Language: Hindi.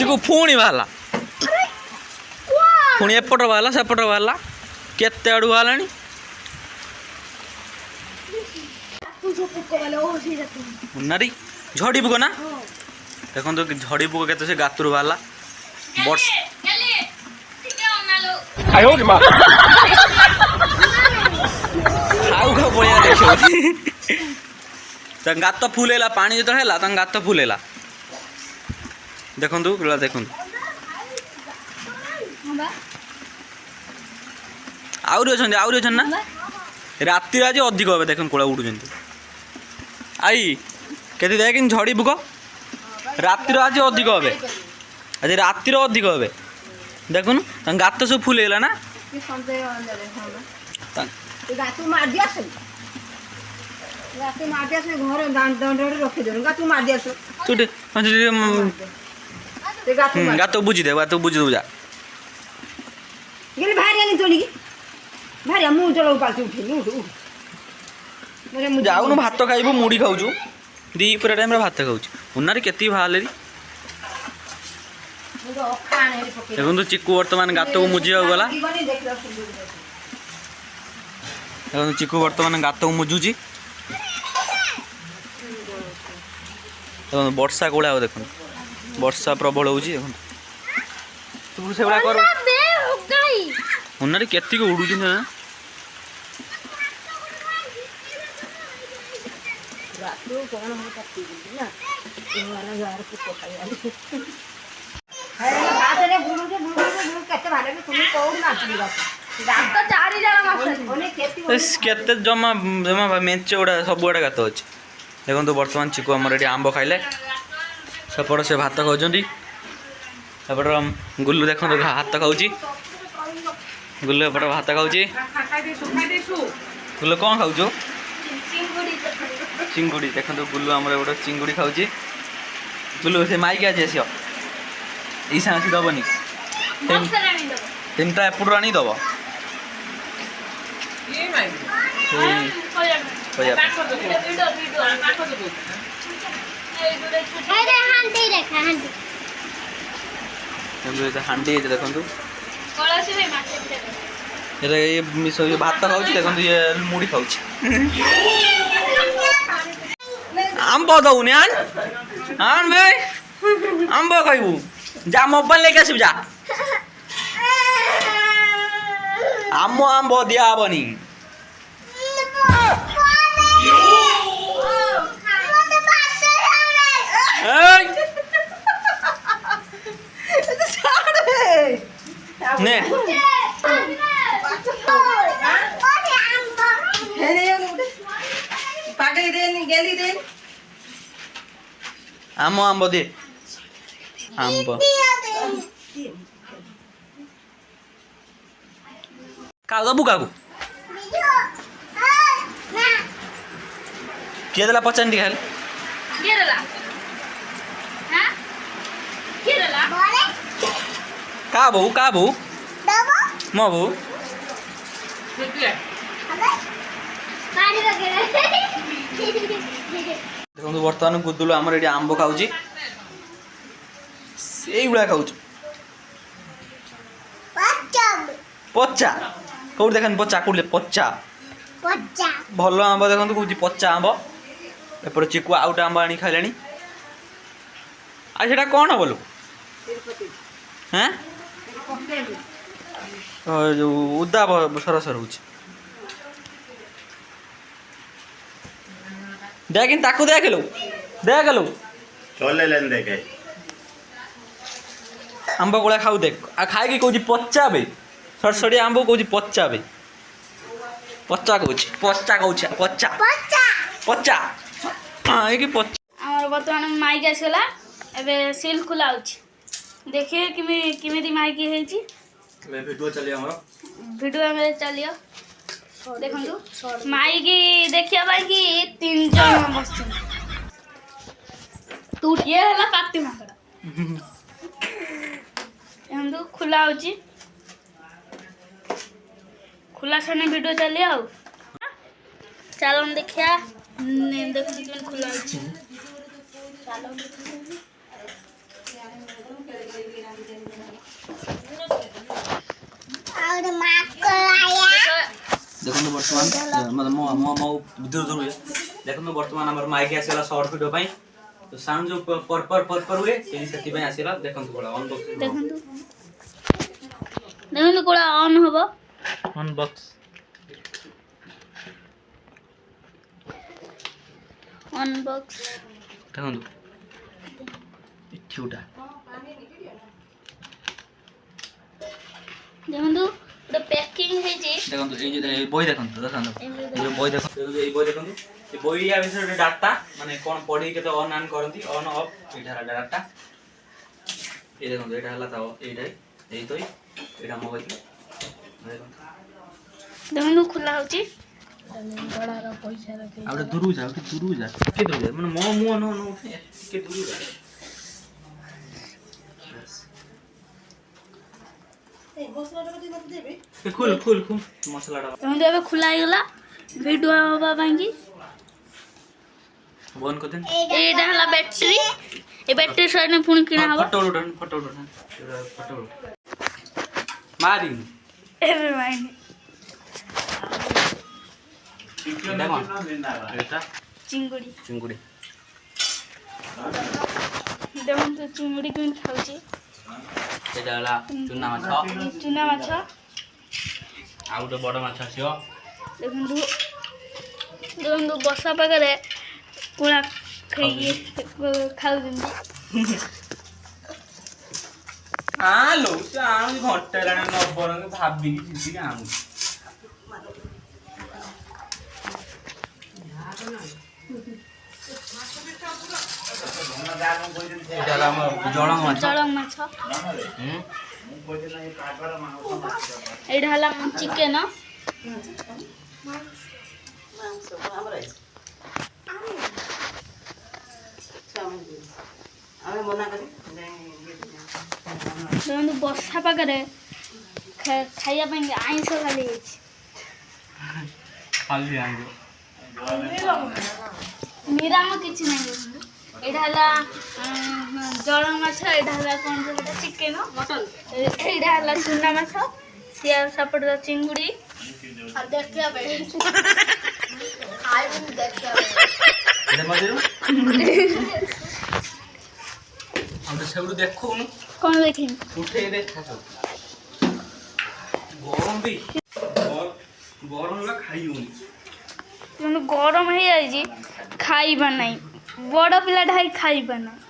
चिकू पुणी बाहला पुणी एपट बाहला सेपट बाहला केते आड़ू बाहला नारी झड़ी पुक ना देखो तो झड़ी पुक के गातुर बाहला खाऊ पड़िया देखिए गात फुलेला पानी जो है गात फुलेला देखु देखु आहरी अच्छा ना राति आज अधिक हे देख कूड़ा उड़ू आई के देख झड़ी पुक रातिर आज अधिक हे आज रातिर अधिक हे देखुन गात सब फुलेला ना गात बुझी दे गात बुझी दे जा जाऊन भात खाइबू मुड़ी खाऊचु दीपर टाइम भात खाऊच उन्नारे केती बाहर देखो चिकू बर्तमान गात को मुझा गला देखो चिकू बर्तमान गात को मुझुची देखो वर्षा कोड़ा हो देखो वर्षा प्रबल हो तू से कर उन्नारे केती को उड़ू ना केते जमा जमा मेचे गुड़ा सब गुड़ा गात अच्छे देखो बर्तमान चिकू आमर ये आंब खाइले सेपट से भात खाऊँ सेपट गुल्लू देख भात खाऊँ गुल्लू एपट भात खाऊँ गुल्लू कौन खाऊ चिंगुड़ी देखो गुल्लू आमर गोटे चिंगुड़ी खाऊँ गुल्लू से माइक आज आस ईसा आसी दबनी तीन टा एपट आनी दब हांडी देखो ये भात खाऊँ देखो ये मुड़ी खाऊँ आंब दौने आन आन भाई आंब खाइबू जा मोबाइल लेके आसबू जा आम आंब दिया हेनी ने आम आंब दे आंब का दबू का किए देला पचान खाल का बहू मो बहू देखो बर्तमान गुदुलू आमर ये आंब खाऊँ से भाया खाऊ पचा कौट देख पचा कौट पचा भल आंब देखो कौन पचा आंब एपटे चिकू आउ गोटे आंब आनी खाइलानी आ कौन बोलू हाँ जो उदा सरसर हो देख ताकू देख लो चले देखे आंब गुड़ा खाऊ देख आ खाई कौन पचा बे सड़सड़िया आंब कौन पचा बे पचा कौच पचा कौच पचा पचा हाँ ये पचा बर्तमान माइक आसगला एबे सील खुला देखिए किमी माइक है वीडियो चलिए वीडियो में चलिए देखो माइक देखिया भाई कि 3 जन बस तू ये है ना पाती माकड़ा एंदु खुला होची खुला सने वीडियो चलिए आ चलो देखिया देख खुला होची चलो দেখুন বর্তমান মানে মো দূর দূর हुए দেখুন বর্তমান আমার মাইক ଆସିଲା শর্ট ভিডিଓ ପାଇଁ ତ ସାଉଣ୍ଡ जो पर हुए ସେଇ ସେତି ପାଇଁ ଆସିଲା ଦେଖନ୍ତୁ କୋଳା ଅନବକ୍ସିଂ ଦେଖନ୍ତୁ କୋଳା ଅନ୍ ହବ ଅନବକ୍ସ ଅନବକ୍ସ ଦେଖନ୍ତୁ ଏଠିଉଟା ଦେଖନ୍ତୁ ଗୋଟେ ପ୍ୟାକିଂ ହେଇଛି ଦେଖନ୍ତୁ ଏଇ ଯେ ବହି ଦେଖନ୍ତୁ ଦେଖନ୍ତୁ ଏଇ ଯୋଉ ବହି ଦେଖନ୍ତୁ ଏଇ ବହି ଦେଖନ୍ତୁ ଏ ବହି ୟା ବିଷୟରେ ଡାଟା ମାନେ କଣ ପଢି କେତେ ଅନ୍ ଅନ୍ କରନ୍ତି ଅନ୍ ଅଫ୍ ଏଇଟା ହେଲା ଡାଟା এই দেখুন এটা হলো তাও এইটাই এই তোই এটা মোবাইল দেখুন খোলা হচ্ছে আউটা দূরু যা কে দূরু যা মানে মো নো কে দূরু যা এই মশলাটা কত মত দেবে খুল মশলাটা দেখুন ଏବେ খোলা ହେଇଗଲା ভিডিও হবা পাইকি বন করতেন এইটা হলা ব্যাটারি এই ব্যাটারি সয়নে পুଣି কিনা হବ ফটো উঠান ফটো মারি ଏବେ মাইনি এটা চিঙ্গুড়ি চিঙ্গুড়ি দেখুন তো চিঙ্গুড়ি কেମିତି ଖାଉଛି এটা হলা চুনা মাছ ଚୁନା ମାଛ ଆଉ ଗୋଟେ ବଡ଼ ମାଛ ଆସିବ ଦେଖନ୍ତୁ ଦେଖନ୍ତୁ ବର୍ଷା ପାଗରେ କୁଣା ଖାଇକି ଖାଉଛନ୍ତି ଆଲୋ ସେ ଆଣୁଛି ଘଣ୍ଟା ହେଲାଣି ନବର ଭାବିକି ଚିନ୍ତିକି ଆଣୁଛି ଏଇଟା ହେଲା ଆମର ଜଳଙ୍ଗ ମାଛ ଜଳଙ୍ଗ ମାଛ ଏଇଟା ହେଲା ଚିକେନ ଦେଖନ୍ତୁ ବର୍ଷା ପାଗରେ ଖାଇବା ପାଇଁ ଆଇଁଷ ଖାଲି ହେଇଛି ଖାଲି ଆଣିବ ନିରାମ କିଛି ନାହିଁ ଦେଖନ୍ତୁ ଏଇଟା ହେଲା ଜଳଙ୍ଗ ମାଛ ଏଇଟା ହେଲା କ'ଣ ସେଟା ଚିକେନ ମଟନ ଏଇଟା ହେଲା ଚୁନା ମାଛ ସିଏ ସେପଟେ ଚିଙ୍ଗୁଡ଼ି ଦେଖିବା ପାଇଁ ସେଗୁଡୁ ଦେଖୁନୁ କ'ଣ ଦେଖିନି ଉଠେଇ ଦେଖ ଗରମ ବି ଗରମ ହେଲା ଖାଇ ହଉନି କିନ୍ତୁ ଗରମ ହେଇଯାଇଛି ଖାଇବା ନାହିଁ ବଡ଼ ପିଲାଟା ହେଇ ଖାଇବା ନାହିଁ